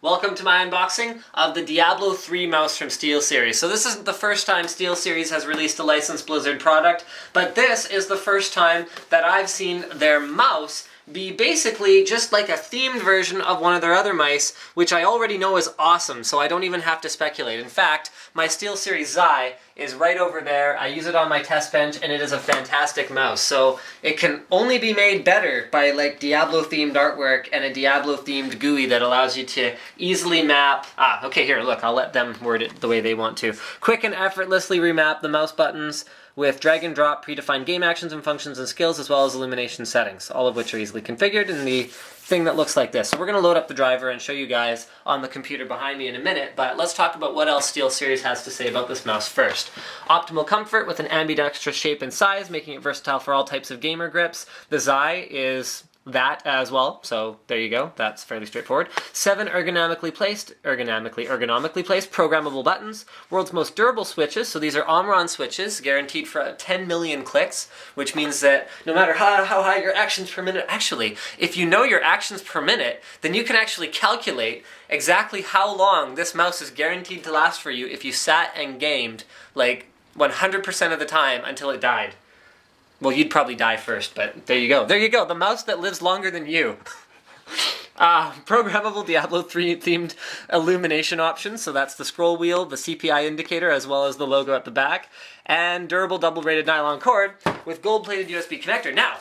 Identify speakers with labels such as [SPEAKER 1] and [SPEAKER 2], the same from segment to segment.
[SPEAKER 1] Welcome to my unboxing of the Diablo 3 mouse from SteelSeries. So this isn't the first time SteelSeries has released a licensed Blizzard product, but this is the first time that I've seen their mouse be basically just like a themed version of one of their other mice, which I already know is awesome, so I don't even have to speculate. In fact, my SteelSeries Xi is right over there. I use it on my test bench, and it is a fantastic mouse. So it can only be made better by like Diablo-themed artwork and a Diablo-themed GUI that allows you to easily map... okay, here, look, I'll let them word it the way they want to. Quick and effortlessly remap the mouse buttons with drag and drop predefined game actions and functions and skills, as well as illumination settings, all of which are easily configured in the thing that looks like this. So we're going to load up the driver and show you guys on the computer behind me in a minute, but let's talk about what else SteelSeries has to say about this mouse first. Optimal comfort with an ambidextrous shape and size, making it versatile for all types of gamer grips. The Xi is that as well, so there you go, that's fairly straightforward. 7 ergonomically placed programmable buttons, world's most durable switches, so these are Omron switches, guaranteed for 10 million clicks, which means that no matter how high your actions per minute, actually, if you know your actions per minute, then you can actually calculate exactly how long this mouse is guaranteed to last for you if you sat and gamed like 100% of the time until it died. Well, you'd probably die first, but there you go. There you go, the mouse that lives longer than you. Programmable Diablo 3 themed illumination options, so that's the scroll wheel, the CPI indicator, as well as the logo at the back, and durable double-braided nylon cord with gold-plated USB connector. Now,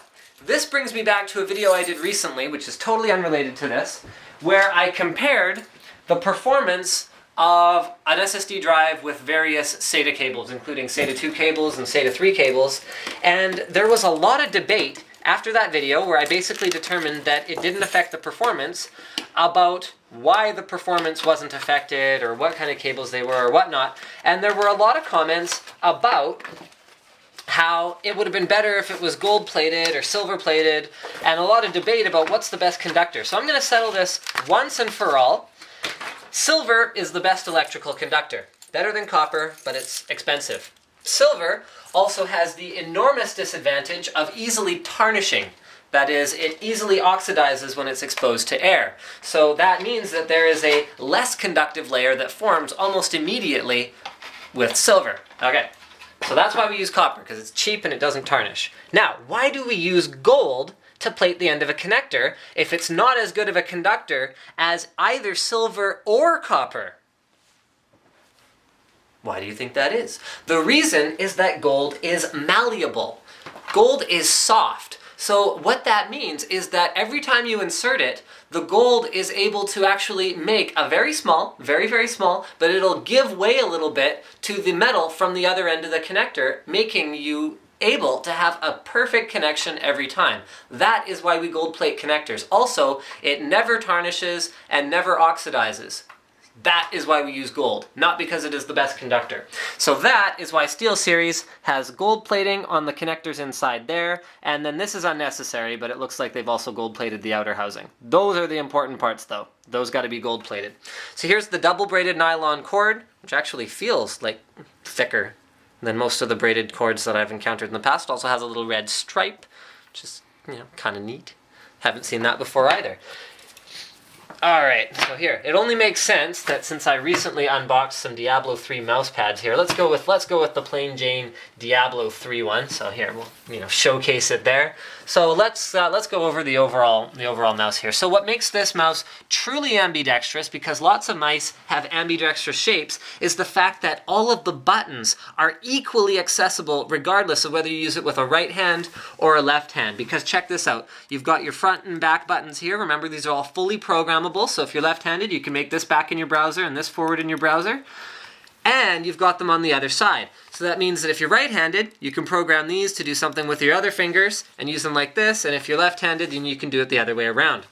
[SPEAKER 1] this brings me back to a video I did recently, which is totally unrelated to this, where I compared the performance of an SSD drive with various SATA cables, including SATA 2 cables and SATA 3 cables, and there was a lot of debate after that video where I basically determined that it didn't affect the performance about why the performance wasn't affected or what kind of cables they were or whatnot, and there were a lot of comments about how it would have been better if it was gold-plated or silver-plated, and a lot of debate about what's the best conductor. So I'm going to settle this once and for all. Silver is the best electrical conductor. Better than copper, but it's expensive. Silver also has the enormous disadvantage of easily tarnishing. That is, it easily oxidizes when it's exposed to air. So that means that there is a less conductive layer that forms almost immediately with silver. Okay, so that's why we use copper, because it's cheap and it doesn't tarnish. Now, why do we use gold to plate the end of a connector if it's not as good of a conductor as either silver or copper? Why do you think that is? The reason is that gold is malleable. Gold is soft. So what that means is that every time you insert it, the gold is able to actually make a very small, very small, but it'll give way a little bit to the metal from the other end of the connector, making you able to have a perfect connection every time. That is why we gold plate connectors. Also, it never tarnishes and never oxidizes. That is why we use gold, not because it is the best conductor. So that is why SteelSeries has gold plating on the connectors inside there, and then this is unnecessary, but it looks like they've also gold plated the outer housing. Those are the important parts though. Those got to be gold plated. So here's the double braided nylon cord, which actually feels like thicker than most of the braided cords that I've encountered in the past. Also has a little red stripe, which is, kind of neat. Haven't seen that before either. Alright, so here, it only makes sense that since I recently unboxed some Diablo 3 mouse pads here, let's go with the plain Jane Diablo 3 one. So here, we'll showcase it there. So let's go over the overall mouse here. So what makes this mouse truly ambidextrous, because lots of mice have ambidextrous shapes, is the fact that all of the buttons are equally accessible regardless of whether you use it with a right hand or a left hand. Because check this out, you've got your front and back buttons here. Remember, these are all fully programmable. So if you're left-handed, you can make this back in your browser and this forward in your browser. And you've got them on the other side. So that means that if you're right-handed, you can program these to do something with your other fingers and use them like this. And if you're left-handed, then you can do it the other way around.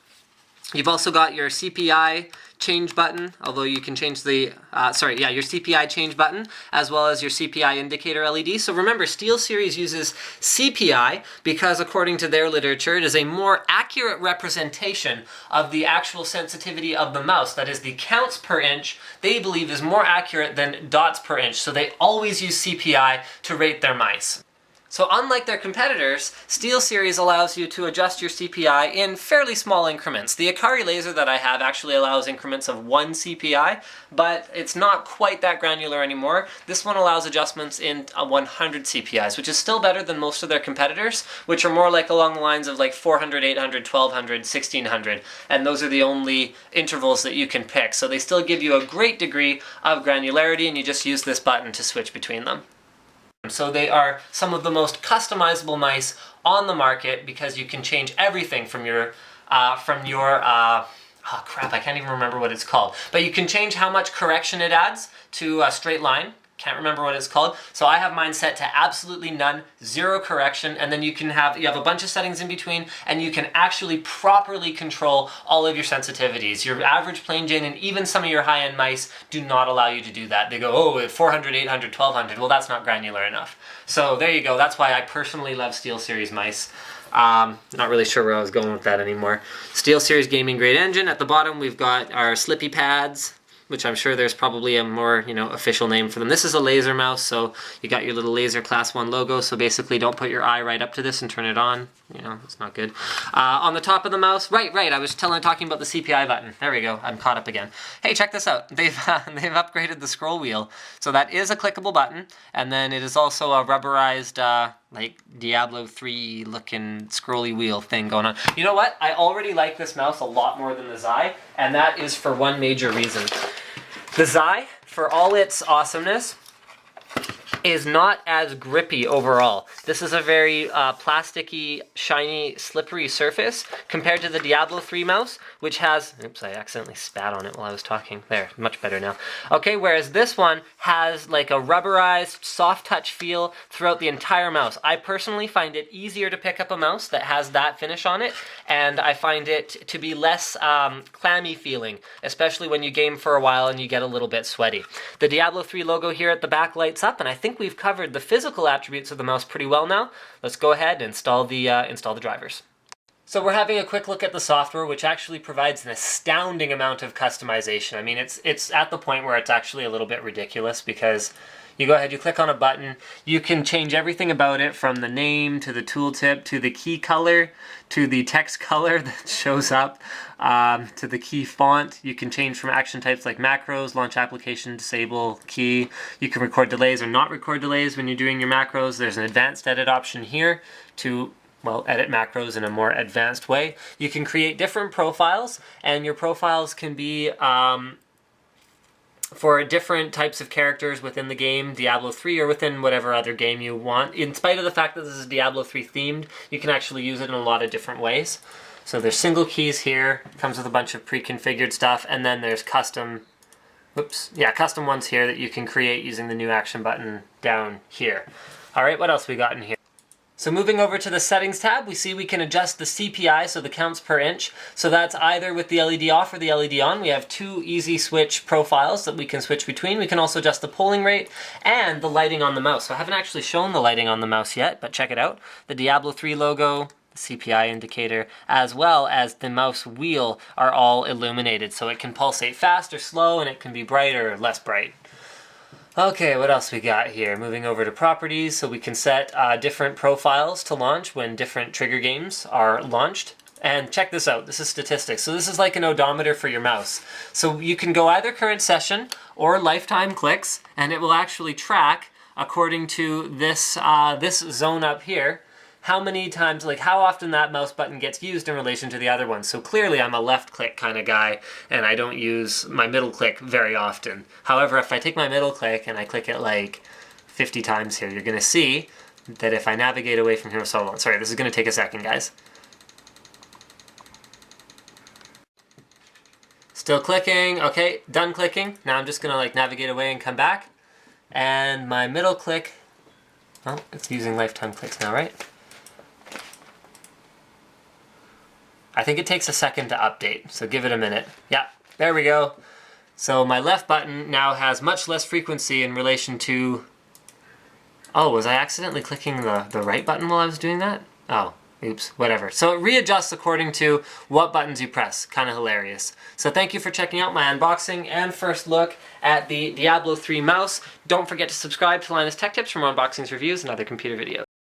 [SPEAKER 1] You've also got your CPI change button, although you can change the, your CPI change button, as well as your CPI indicator LED. So remember, SteelSeries uses CPI because, according to their literature, it is a more accurate representation of the actual sensitivity of the mouse. That is, the counts per inch, they believe, is more accurate than dots per inch. So they always use CPI to rate their mice. So unlike their competitors, SteelSeries allows you to adjust your CPI in fairly small increments. The Akari laser that I have actually allows increments of 1 CPI, but it's not quite that granular anymore. This one allows adjustments in 100 CPIs, which is still better than most of their competitors, which are more like along the lines of like 400, 800, 1200, 1600, and those are the only intervals that you can pick. So they still give you a great degree of granularity, and you just use this button to switch between them. So they are some of the most customizable mice on the market because you can change everything from your oh crap, I can't even remember what it's called. But you can change how much correction it adds to a straight line. Can't remember what it's called. So I have mine set to absolutely none, 0 correction, and then you have a bunch of settings in between, and you can actually properly control all of your sensitivities. Your average plain Jane and even some of your high-end mice do not allow you to do that. They go, oh, 400, 800, 1200. Well, that's not granular enough. So there you go. That's why I personally love SteelSeries mice. Not really sure where I was going with that anymore. SteelSeries gaming grade engine. At the bottom, we've got our slippy pads, which I'm sure there's probably a more, official name for them. This is a laser mouse, so you got your little laser class 1 logo, so basically don't put your eye right up to this and turn it on. It's not good. On the top of the mouse, right, I was talking about the CPI button. There we go, I'm caught up again. Hey, check this out. They've upgraded the scroll wheel. So that is a clickable button, and then it is also a rubberized, like Diablo 3 looking scrolly wheel thing going on. You know what? I already like this mouse a lot more than the Xi, and that is for one major reason. The Xi, for all its awesomeness, is not as grippy overall. This is a very plasticky, shiny, slippery surface compared to the Diablo 3 mouse, which has... Oops, I accidentally spat on it while I was talking. There, much better now. Okay, whereas this one has like a rubberized, soft touch feel throughout the entire mouse. I personally find it easier to pick up a mouse that has that finish on it, and I find it to be less clammy feeling, especially when you game for a while and you get a little bit sweaty. The Diablo 3 logo here at the back lights up, and I think we've covered the physical attributes of the mouse pretty well now. Let's go ahead and install the drivers. So we're having a quick look at the software, which actually provides an astounding amount of customization. I mean, it's at the point where it's actually a little bit ridiculous because you go ahead, you click on a button, you can change everything about it from the name to the tooltip to the key color to the text color that shows up to the key font. You can change from action types like macros, launch application, disable key. You can record delays or not record delays when you're doing your macros. There's an advanced edit option here to edit macros in a more advanced way. You can create different profiles, and your profiles can be for different types of characters within the game, Diablo 3 or within whatever other game you want. In spite of the fact that this is Diablo 3 themed, you can actually use it in a lot of different ways. So there's single keys here, comes with a bunch of pre-configured stuff, and then there's custom ones here that you can create using the new action button down here. Alright, what else we got in here? So moving over to the settings tab, we see we can adjust the CPI, so the counts per inch. So that's either with the LED off or the LED on. We have 2 easy switch profiles that we can switch between. We can also adjust the polling rate and the lighting on the mouse. So I haven't actually shown the lighting on the mouse yet, but check it out. The Diablo 3 logo, the CPI indicator, as well as the mouse wheel are all illuminated. So it can pulsate fast or slow, and it can be bright or less bright. Okay, what else we got here? Moving over to properties, so we can set different profiles to launch when different trigger games are launched. And check this out, this is statistics. So this is like an odometer for your mouse. So you can go either current session or lifetime clicks, and it will actually track according to this, this zone up here, how many times, like how often that mouse button gets used in relation to the other ones. So clearly I'm a left click kind of guy, and I don't use my middle click very often. However, if I take my middle click and I click it like 50 times here, you're gonna see that if I navigate away from here, sorry, this is gonna take a second, guys. Still clicking, okay, done clicking. Now I'm just gonna like navigate away and come back. And my middle click, well, it's using lifetime clicks now, right? I think it takes a second to update, so give it a minute. Yeah, there we go. So my left button now has much less frequency in relation to... Oh, was I accidentally clicking the right button while I was doing that? Oh, oops, whatever. So it readjusts according to what buttons you press. Kind of hilarious. So thank you for checking out my unboxing and first look at the Diablo 3 mouse. Don't forget to subscribe to Linus Tech Tips for more unboxings, reviews, and other computer videos.